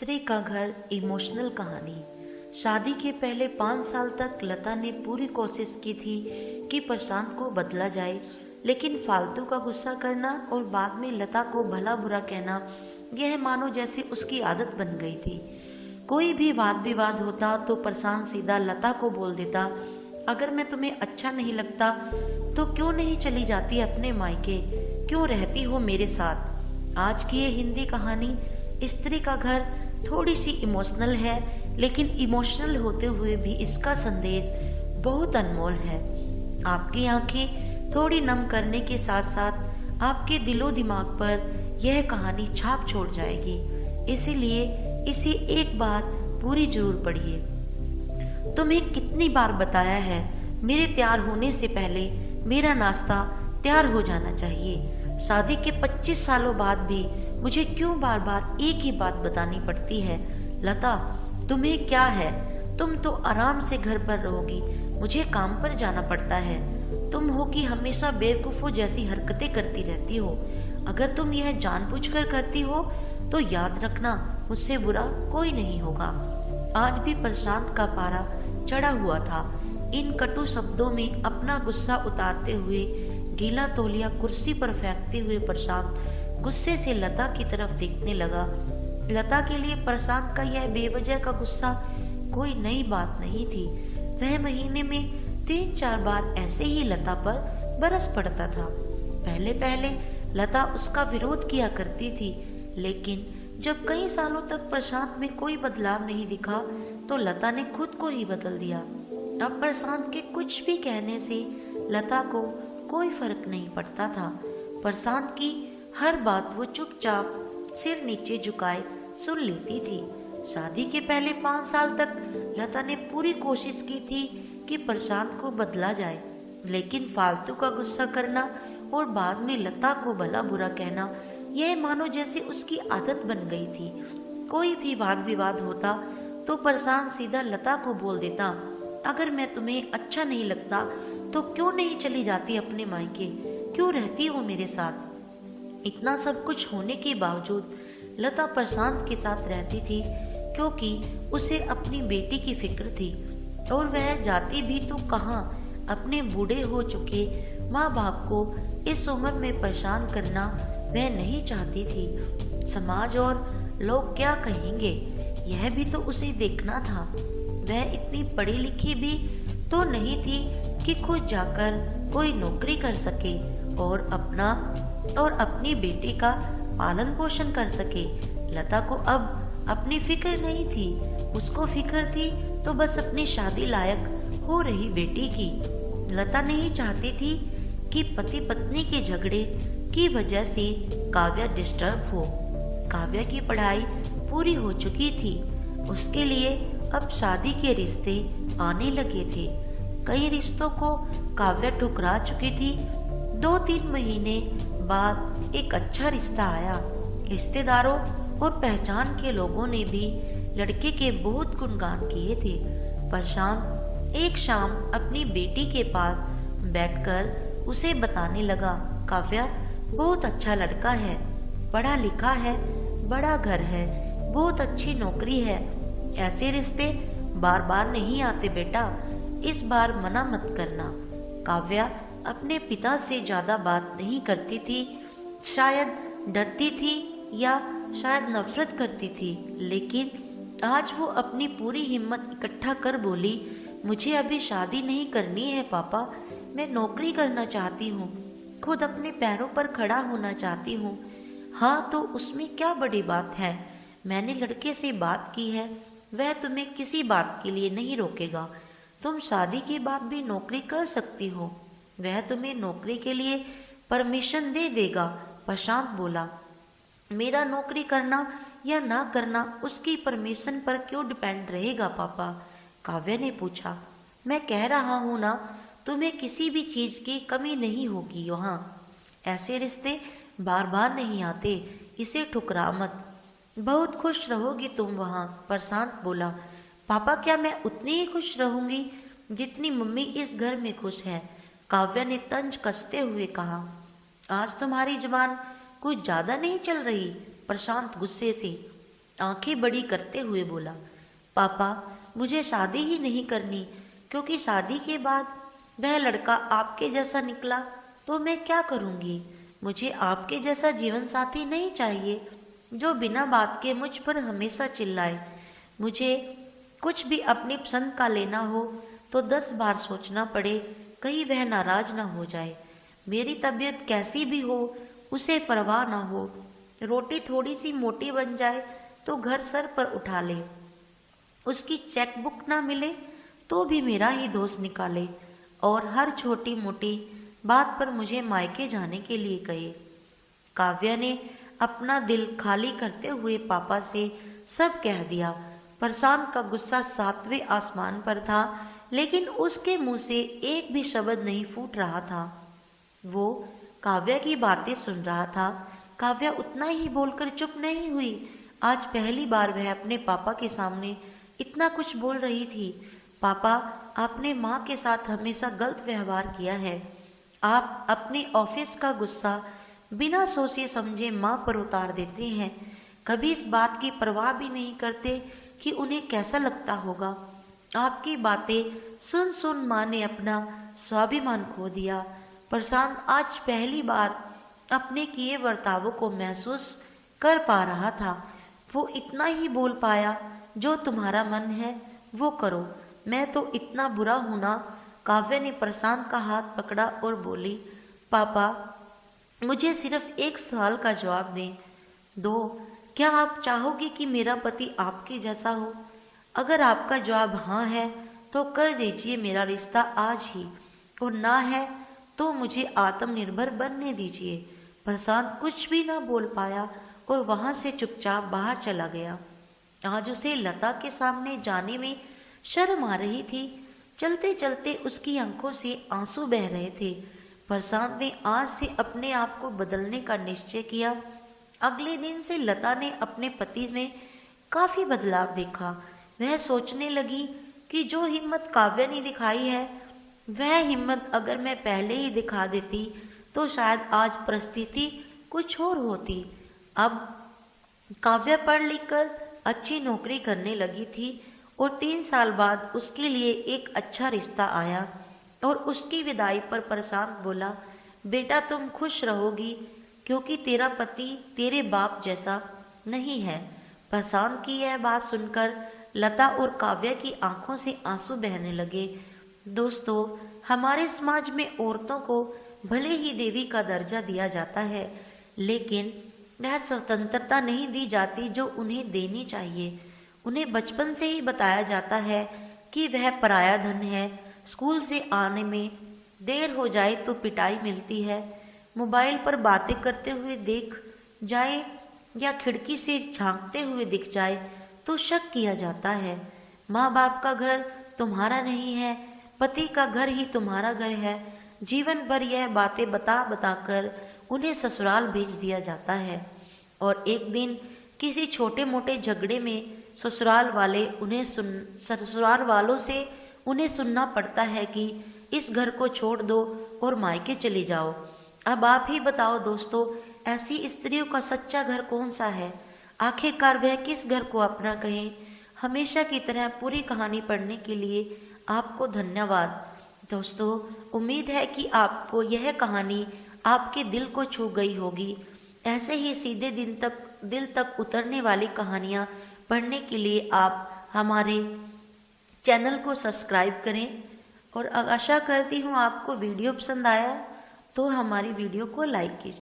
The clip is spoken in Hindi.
स्त्री का घर इमोशनल कहानी। शादी के पहले 5 साल तक लता ने पूरी कोशिश की थी कि प्रशांत को बदला जाए, लेकिन फालतू का गुस्सा करना और बाद में लता को भला बुरा कहना यह मानो जैसे उसकी आदत बन गई थी। कोई भी वाद विवाद होता तो प्रशांत सीधा लता को बोल देता, अगर मैं तुम्हें अच्छा नहीं लगता तो क्यों नहीं चली जाती अपने मायके, क्यों रहती हो मेरे साथ। आज की ये हिंदी कहानी स्त्री का घर थोड़ी सी इमोशनल है, लेकिन इमोशनल होते हुए भी इसका संदेश बहुत अनमोल है। आपकी आंखें थोड़ी नम करने के साथ साथ आपके दिलो दिमाग पर यह कहानी छाप छोड़ जाएगी, इसीलिए इसे एक बार पूरी जरूर पढ़िए। तुम्हें कितनी बार बताया है, मेरे तैयार होने से पहले मेरा नाश्ता तैयार हो जाना चाहिए। शादी के 25 सालों बाद भी मुझे क्यों बार बार एक ही बात बतानी पड़ती है। लता, तुम्हें क्या है, तुम तो आराम से घर पर रहोगी, मुझे काम पर जाना पड़ता है। तुम हो कि हमेशा बेवकूफ़ों जैसी हरकतें करती रहती हो। अगर तुम यह जानबूझकर करती हो तो याद रखना, मुझसे बुरा कोई नहीं होगा। आज भी प्रशांत का पारा चढ़ा हुआ था। इन कटु शब्दों में अपना गुस्सा उतारते हुए, गीला तौलिया कुर्सी पर फेंकते हुए प्रशांत गुस्से से लता की तरफ देखने लगा। लता के लिए प्रशांत का यह बेवजह का गुस्सा कोई नई बात नहीं थी। वह महीने में 3-4 बार ऐसे ही लता पर बरस पड़ता था। पहले पहले लता उसका विरोध किया करती थी, लेकिन जब कई सालों तक प्रशांत में कोई बदलाव नहीं दिखा तो लता ने खुद को ही बदल दिया। अब प्रशांत के कुछ भी कहने से लता को कोई फर्क नहीं पड़ता था। प्रशांत की हर बात वो चुपचाप सिर नीचे झुकाए सुन लेती थी। शादी के पहले 5 साल तक लता ने पूरी कोशिश की थी कि प्रशांत को बदला जाए, लेकिन फालतू का गुस्सा करना और बाद में लता को भला बुरा कहना यह मानो जैसे उसकी आदत बन गई थी। कोई भी वाद विवाद होता तो प्रशांत सीधा लता को बोल देता, अगर मैं तुम्हें अच्छा नहीं लगता तो क्यों नहीं चली जाती अपने मायके, क्यों रहती हो मेरे साथ। इतना सब कुछ होने के बावजूद लता प्रशांत के साथ रहती थी, क्योंकि उसे अपनी बेटी की फिक्र थी। और वह जाती भी तो कहाँ, अपने बूढ़े हो चुके माँ बाप को इस उम्र में परेशान करना वह नहीं चाहती थी। समाज और लोग क्या कहेंगे, यह भी तो उसे देखना था। वह इतनी पढ़ी लिखी भी तो नहीं थी कि खुद जाकर कोई नौकरी कर सके और अपनी बेटी का पालन पोषण कर सके। लता को अब अपनी फिक्र नहीं थी, उसको फिक्र थी तो बस अपनी शादी लायक हो रही बेटी की। लता नहीं चाहती थी कि पति पत्नी के झगड़े की वजह से काव्या डिस्टर्ब हो। काव्या की पढ़ाई पूरी हो चुकी थी, उसके लिए अब शादी के रिश्ते आने लगे थे। कई रिश्तों को काव्या ठुकरा चुकी थी। 2-3 महीने बाद एक अच्छा रिश्ता आया। रिश्तेदारों और पहचान के लोगों ने भी लड़के के बहुत गुणगान किए थे। प्रशांत एक शाम अपनी बेटी के पास बैठकर उसे बताने लगा, काव्या बहुत अच्छा लड़का है, पढ़ा लिखा है, बड़ा घर है, बहुत अच्छी नौकरी है। ऐसे रिश्ते बार बार नहीं आते बेटा, इस बार मना मत करना। काव्या अपने पिता से ज्यादा बात नहीं करती थी, शायद डरती थी या शायद नफरत करती थी, लेकिन आज वो अपनी पूरी हिम्मत इकट्ठा कर बोली, मुझे अभी शादी नहीं करनी है पापा, मैं नौकरी करना चाहती हूँ, खुद अपने पैरों पर खड़ा होना चाहती हूँ। हाँ तो उसमें क्या बड़ी बात है, मैंने लड़के से बात की है, वह तुम्हें किसी बात के लिए नहीं रोकेगा। तुम शादी के बाद भी नौकरी कर सकती हो, वह तुम्हें नौकरी के लिए परमिशन दे देगा। प्रशांत बोला, मेरा नौकरी करना या ना करना उसकी परमिशन पर क्यों डिपेंड रहेगा पापा। काव्या ने पूछा, मैं कह रहा हूँ ना, तुम्हें किसी भी चीज की कमी नहीं होगी वहाँ। ऐसे रिश्ते बार बार नहीं आते, इसे ठुकरा मत, बहुत खुश रहोगी तुम वहाँ। प्रशांत बोला, पापा क्या मैं उतनी ही खुश रहूंगी जितनी मम्मी इस घर में खुश है। काव्या ने तंज कसते हुए कहा, आज तुम्हारी जुबान कुछ ज्यादा नहीं चल रही। प्रशांत गुस्से से, आंखें बड़ी करते हुए बोला, पापा मुझे शादी ही नहीं करनी, क्योंकि शादी के बाद वह लड़का आपके जैसा निकला तो मैं क्या करूंगी। मुझे आपके जैसा जीवन साथी नहीं चाहिए जो बिना बात के मुझ पर हमेशा चिल्लाए। मुझे कुछ भी अपनी पसंद का लेना हो तो 10 बार सोचना पड़े, कहीं वह नाराज ना हो जाए। मेरी तबीयत कैसी भी हो उसे परवाह ना हो। रोटी थोड़ी सी मोटी बन जाए तो घर सर पर उठा ले, उसकी चेकबुक ना मिले तो भी मेरा ही दोष निकाले, और हर छोटी मोटी बात पर मुझे मायके जाने के लिए कहे। काव्या ने अपना दिल खाली करते हुए पापा से सब कह दिया। प्रशांत का गुस्सा 7वें आसमान पर था, लेकिन उसके मुंह से एक भी शब्द नहीं फूट रहा था। वो काव्या की बातें सुन रहा था। काव्या उतना ही बोलकर चुप नहीं हुई। आज पहली बार वह अपने पापा के सामने इतना कुछ बोल रही थी। पापा, आपने माँ के साथ हमेशा गलत व्यवहार किया है। आप अपने ऑफिस का गुस्सा बिना सोचे समझे माँ पर उतार देते हैं। कभी इस बात की परवाह भी नहीं करते कि उन्हें कैसा लगता होगा। आपकी बातें सुन सुन माँ ने अपना स्वाभिमान खो दिया। प्रशांत आज पहली बार अपने किए बर्तावों को महसूस कर पा रहा था। वो इतना ही बोल पाया, जो तुम्हारा मन है वो करो, मैं तो इतना बुरा हूं ना। काव्या ने प्रशांत का हाथ पकड़ा और बोली, पापा मुझे सिर्फ एक सवाल का जवाब दें दो। क्या आप चाहोगे कि मेरा पति आपके जैसा हो? अगर आपका जवाब हाँ है तो कर दीजिए मेरा रिश्ता आज ही, और ना है तो मुझे आत्मनिर्भर बनने दीजिए। प्रशांत कुछ भी ना बोल पाया और वहां से चुपचाप बाहर चला गया। आज उसे लता के सामने जाने में शर्म आ रही थी। चलते चलते उसकी आंखों से आंसू बह रहे थे। प्रशांत ने आज से अपने आप को बदलने का निश्चय किया। अगले दिन से लता ने अपने पति में काफी बदलाव देखा। वह सोचने लगी कि जो हिम्मत काव्या ने दिखाई है, वह हिम्मत अगर मैं पहले ही दिखा देती तो शायद आज परिस्थिति कुछ और होती। अब काव्या पढ़ लिख कर अच्छी नौकरी करने लगी थी और 3 साल बाद उसके लिए एक अच्छा रिश्ता आया। और उसकी विदाई पर प्रशांत बोला, बेटा तुम खुश रहोगी क्योंकि तेरा पति तेरे बाप जैसा नहीं है। प्रशांत की यह बात सुनकर लता और काव्या की आंखों से आंसू बहने लगे। दोस्तों, हमारे समाज में औरतों को भले ही देवी का दर्जा दिया जाता है, लेकिन वह स्वतंत्रता नहीं दी जाती जो उन्हें देनी चाहिए। उन्हें बचपन से ही बताया जाता है कि वह पराया धन है। स्कूल से आने में देर हो जाए तो पिटाई मिलती है। मोबाइल पर बातें करते हुए देख जाए या खिड़की से झांकते हुए दिख जाए तो शक किया जाता है। माँ बाप का घर तुम्हारा नहीं है, पति का घर ही तुम्हारा घर है। जीवन भर यह बातें बता बता कर उन्हें ससुराल भेज दिया जाता है, और एक दिन किसी छोटे मोटे झगड़े में ससुराल वालों से उन्हें सुनना पड़ता है कि इस घर को छोड़ दो और मायके चली जाओ। अब आप ही बताओ दोस्तों, ऐसी स्त्रियों का सच्चा घर कौन सा है? आखिरकार वह किस घर को अपना कहें? हमेशा की तरह पूरी कहानी पढ़ने के लिए आपको धन्यवाद। दोस्तों, उम्मीद है कि आपको यह कहानी आपके दिल को छू गई होगी। ऐसे ही सीधे दिल तक उतरने वाली कहानियाँ पढ़ने के लिए आप हमारे चैनल को सब्सक्राइब करें, और आशा करती हूँ आपको वीडियो पसंद आया तो हमारी वीडियो को लाइक कीजिए।